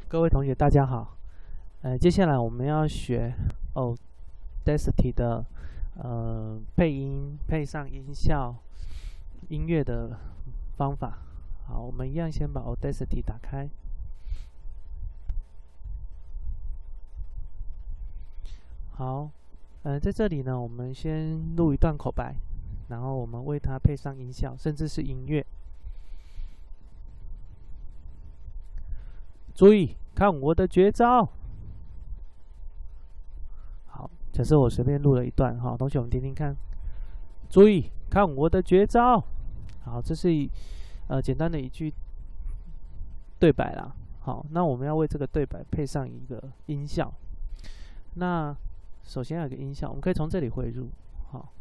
各位同学，大家好。接下来我们要学Audacity 的配音、配上音效、音乐的方法。好，我们一样先把 Audacity 打开。好，在这里呢，我们先录一段口白，然后我们为它配上音效，甚至是音乐。注意看我的绝招！好，假设我随便录了一段，哈，同学们听听看。注意看我的绝招！好，这是简单的一句对白啦。好，那我们要为这个对白配上一个音效。那首先要有一个音效，我们可以从这里汇入。好，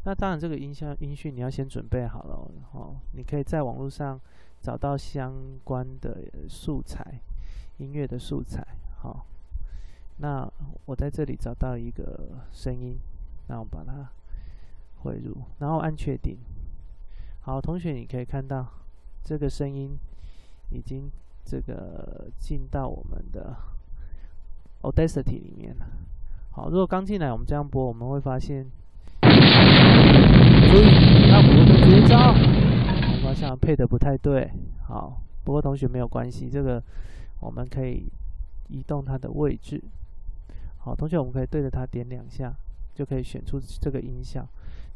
那当然这个音讯你要先准备好了哦。你可以在网络上找到相关的素材。音乐的素材，好，那我在这里找到一个声音，那我把它汇入，然后按确定。好，同学你可以看到这个声音已经进到我们的 Audacity 里面了。好，如果刚进来我们这样播，我们会发现，注意看我的绝招，我发现配的不太对。好，不过同学没有关系，这个我们可以移动它的位置。好，同学，我们可以对着它点2下，就可以选出这个音效。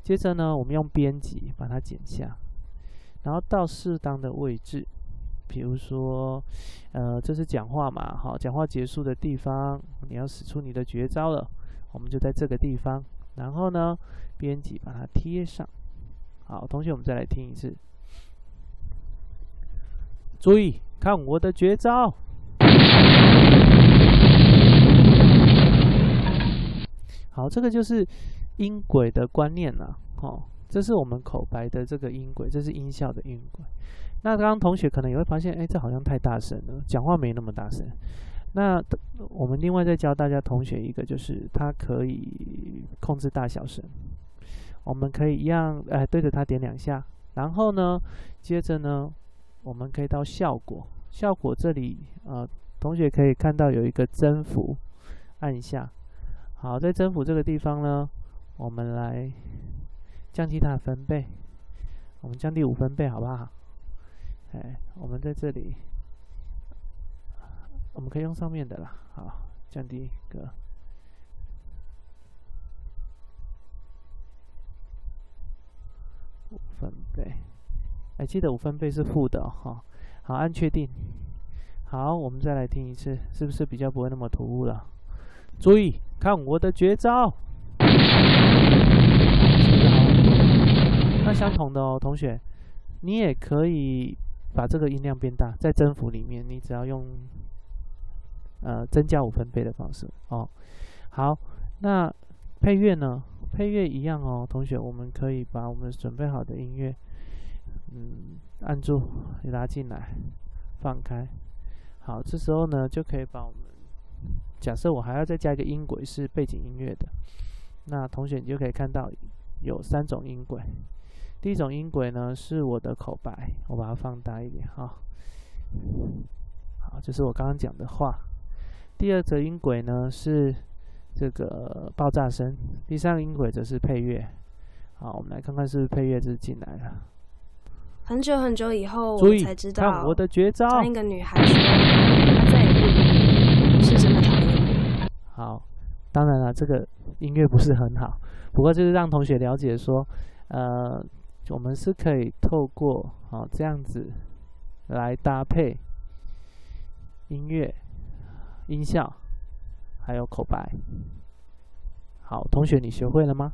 接着呢，我们用编辑把它剪下，然后到适当的位置，比如说，这是讲话嘛，好，讲话结束的地方，你要使出你的绝招了，我们就在这个地方。然后呢，编辑把它贴上。好，同学，我们再来听一次。注意看我的绝招！好，这个就是音轨的观念啦。这是我们口白的这个音轨，这是音效的音轨。那刚刚同学可能也会发现，这好像太大声了，讲话没那么大声。那我们另外再教大家同学一个，就是它可以控制大小声。我们可以一样，对着它点2下，然后呢，接着呢，我们可以到效果。效果这里，同学可以看到有一个增幅，按一下。好，在增幅这个地方呢，我们来降低它的分贝，我们降低5分贝，好不好？我们在这里，我们可以用上面的啦。好，降低个5分贝。记得5分贝是负的哦。好，按确定。好，我们再来听一次，是不是比较不会那么突兀了？注意看我的绝招！是不是好很多？那相同的哦，同学，你也可以把这个音量变大，在增幅里面，你只要用增加5分贝的方式哦。好，那配乐呢？配乐一样哦，同学，我们可以把我们准备好的音乐，按住拉进来，放开。好，这时候呢，就可以把我们假设我还要再加一个音轨是背景音乐的，那同学你就可以看到有3种音轨。第一种音轨呢是我的口白，我把它放大一点哈。好，就是我刚刚讲的话。第二则音轨呢是这个爆炸声。第3个音轨则是配乐。好，我们来看看是不是配乐进来了。很久很久以后，我才知道，看我的绝招。当一个女孩说她再也不理你，是真的讨厌你。好，当然了，这个音乐不是很好，不过就是让同学了解说，我们是可以透过这样子来搭配音乐、音效，还有口白。好，同学你学会了吗？